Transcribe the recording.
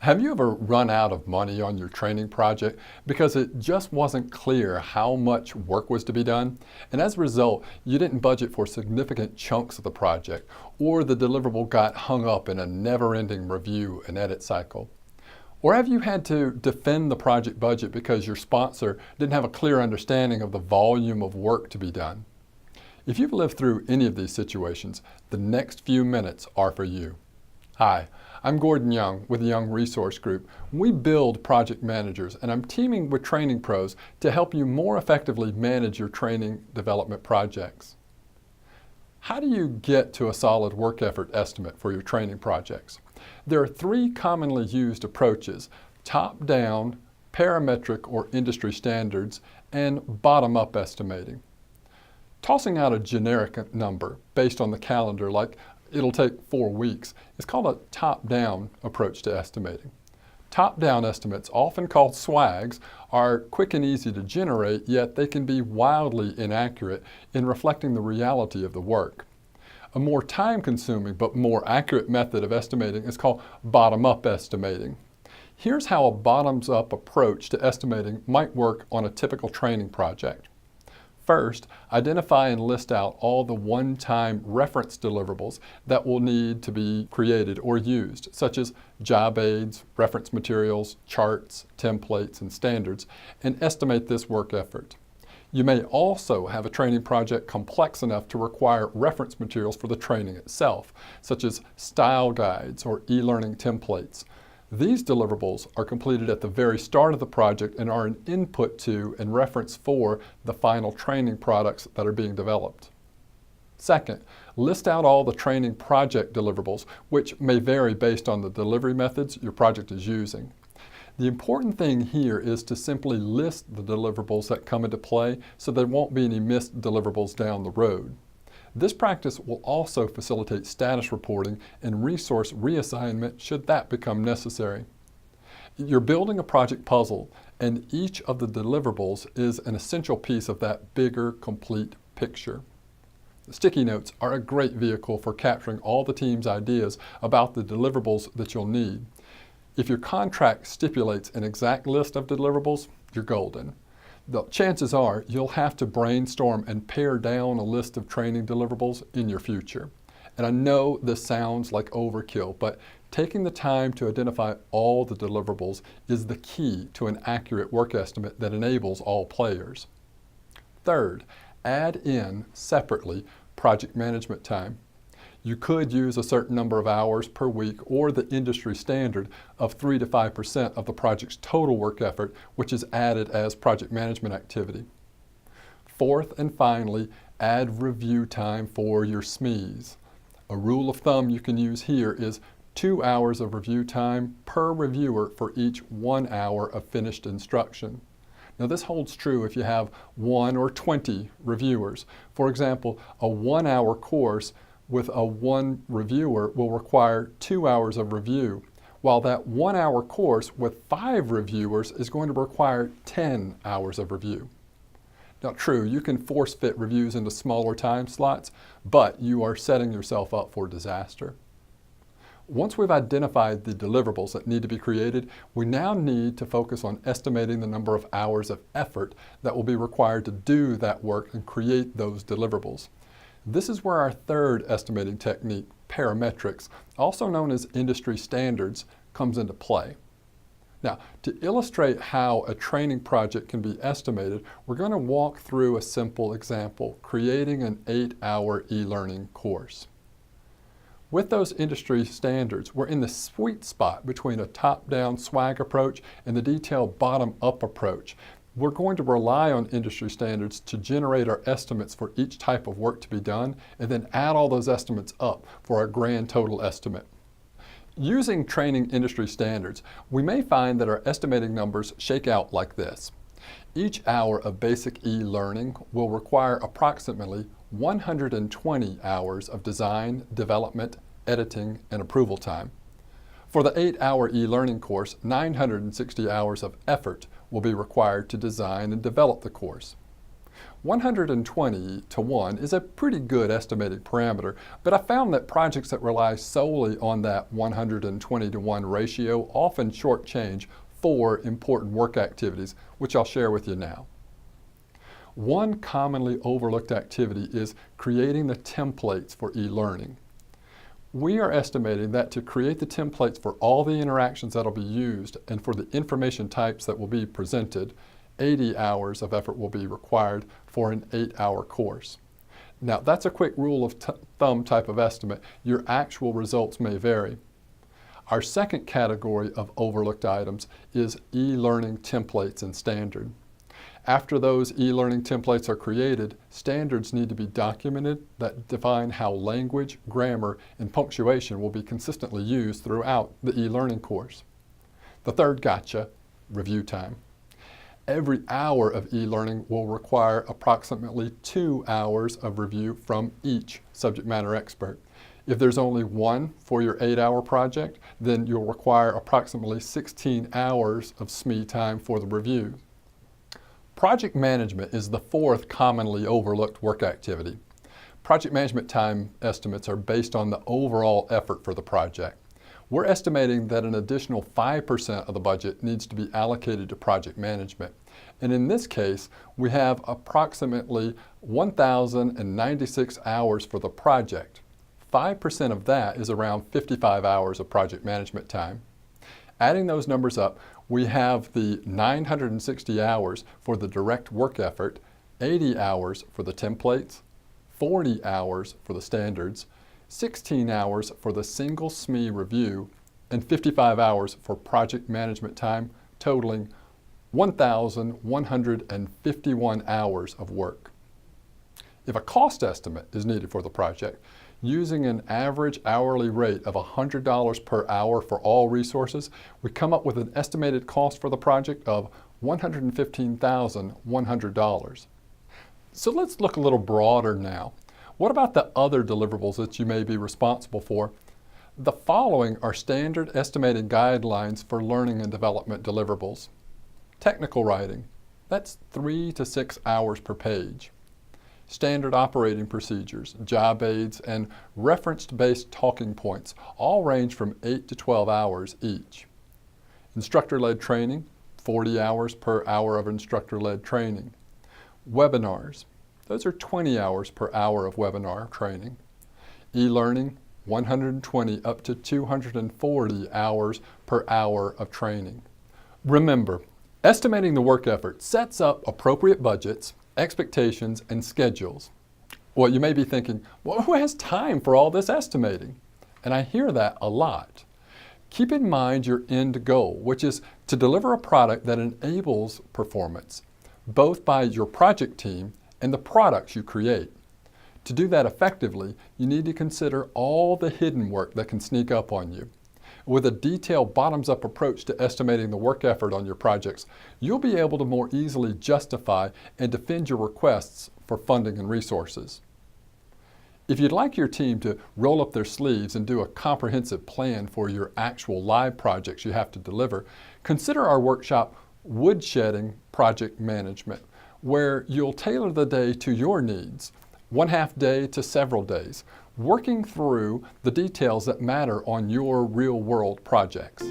Have you ever run out of money on your training project because it just wasn't clear how much work was to be done? And as a result, you didn't budget for significant chunks of the project, or the deliverable got hung up in a never-ending review and edit cycle? Or have you had to defend the project budget because your sponsor didn't have a clear understanding of the volume of work to be done? If you've lived through any of these situations, the next few minutes are for you. Hi, I'm Gordon Young with the Young Resource Group. We build project managers, and I'm teaming with TrainingPros to help you more effectively manage your training development projects. How do you get to a solid work effort estimate for your training projects? There are three commonly used approaches: top-down, parametric or industry standards, and bottom-up estimating. Tossing out a generic number based on the calendar, like it'll take 4 weeks, is called a top-down approach to estimating. Top-down estimates, often called SWAGs, are quick and easy to generate, yet they can be wildly inaccurate in reflecting the reality of the work. A more time-consuming but more accurate method of estimating is called bottom-up estimating. Here's how a bottoms-up approach to estimating might work on a typical training project. First, identify and list out all the one-time reference deliverables that will need to be created or used, such as job aids, reference materials, charts, templates, and standards, and estimate this work effort. You may also have a training project complex enough to require reference materials for the training itself, such as style guides or e-learning templates. These deliverables are completed at the very start of the project and are an input to and reference for the final training products that are being developed. Second, list out all the training project deliverables, which may vary based on the delivery methods your project is using. The important thing here is to simply list the deliverables that come into play so there won't be any missed deliverables down the road. This practice will also facilitate status reporting and resource reassignment should that become necessary. You're building a project puzzle, and each of the deliverables is an essential piece of that bigger, complete picture. Sticky notes are a great vehicle for capturing all the team's ideas about the deliverables that you'll need. If your contract stipulates an exact list of deliverables, you're golden. The chances are you'll have to brainstorm and pare down a list of training deliverables in your future. And I know this sounds like overkill, but taking the time to identify all the deliverables is the key to an accurate work estimate that enables all players. Third, add in separately project management time. You could use a certain number of hours per week or the industry standard of 3 to 5% of the project's total work effort, which is added as project management activity. Fourth and finally, add review time for your SMEs. A rule of thumb you can use here is 2 hours of review time per reviewer for each 1 hour of finished instruction. Now this holds true if you have 1 or 20 reviewers. For example, a 1-hour course with a 1 reviewer will require 2 hours of review, while that 1-hour course with 5 reviewers is going to require 10 hours of review. Now true, you can force fit reviews into smaller time slots, but you are setting yourself up for disaster. Once we've identified the deliverables that need to be created, we now need to focus on estimating the number of hours of effort that will be required to do that work and create those deliverables. This is where our third estimating technique, parametrics, also known as industry standards, comes into play. Now, to illustrate how a training project can be estimated, we're going to walk through a simple example, creating an 8-hour e-learning course. With those industry standards, we're in the sweet spot between a top-down SWAG approach and the detailed bottom-up approach. We're going to rely on industry standards to generate our estimates for each type of work to be done, and then add all those estimates up for our grand total estimate. Using training industry standards, we may find that our estimating numbers shake out like this. Each hour of basic e-learning will require approximately 120 hours of design, development, editing, and approval time. For the 8-hour e-learning course, 960 hours of effort will be required to design and develop the course. 120 to 1 is a pretty good estimated parameter, but I found that projects that rely solely on that 120 to 1 ratio often shortchange 4 important work activities, which I'll share with you now. One commonly overlooked activity is creating the templates for e-learning. We are estimating that to create the templates for all the interactions that will be used and for the information types that will be presented, 80 hours of effort will be required for an 8-hour course. Now, that's a quick rule of thumb type of estimate. Your actual results may vary. Our second category of overlooked items is e-learning templates and standard. After those e-learning templates are created, standards need to be documented that define how language, grammar, and punctuation will be consistently used throughout the e-learning course. The third gotcha, review time. Every hour of e-learning will require approximately 2 hours of review from each subject matter expert. If there's only one for your 8-hour project, then you'll require approximately 16 hours of SME time for the review. Project management is the fourth commonly overlooked work activity. Project management time estimates are based on the overall effort for the project. We're estimating that an additional 5% of the budget needs to be allocated to project management. And in this case, we have approximately 1,096 hours for the project. 5% of that is around 55 hours of project management time. Adding those numbers up, we have the 960 hours for the direct work effort, 80 hours for the templates, 40 hours for the standards, 16 hours for the single SME review, and 55 hours for project management time, totaling 1,151 hours of work. If a cost estimate is needed for the project, using an average hourly rate of $100 per hour for all resources, we come up with an estimated cost for the project of $115,100. So let's look a little broader now. What about the other deliverables that you may be responsible for? The following are standard estimated guidelines for learning and development deliverables. Technical writing, that's 3 to 6 hours per page. Standard operating procedures, job aids, and reference-based talking points all range from 8 to 12 hours each. Instructor-led training, 40 hours per hour of instructor-led training. Webinars, those are 20 hours per hour of webinar training. E-learning, 120 up to 240 hours per hour of training. Remember, estimating the work effort sets up appropriate budgets, expectations, and schedules. Well, you may be thinking, well, who has time for all this estimating? And I hear that a lot. Keep in mind your end goal, which is to deliver a product that enables performance, both by your project team and the products you create. To do that effectively, you need to consider all the hidden work that can sneak up on you. With a detailed bottoms-up approach to estimating the work effort on your projects, you'll be able to more easily justify and defend your requests for funding and resources. If you'd like your team to roll up their sleeves and do a comprehensive plan for your actual live projects you have to deliver, consider our workshop, Woodshedding Project Management, where you'll tailor the day to your needs, 1/2 day to several days, working through the details that matter on your real-world projects.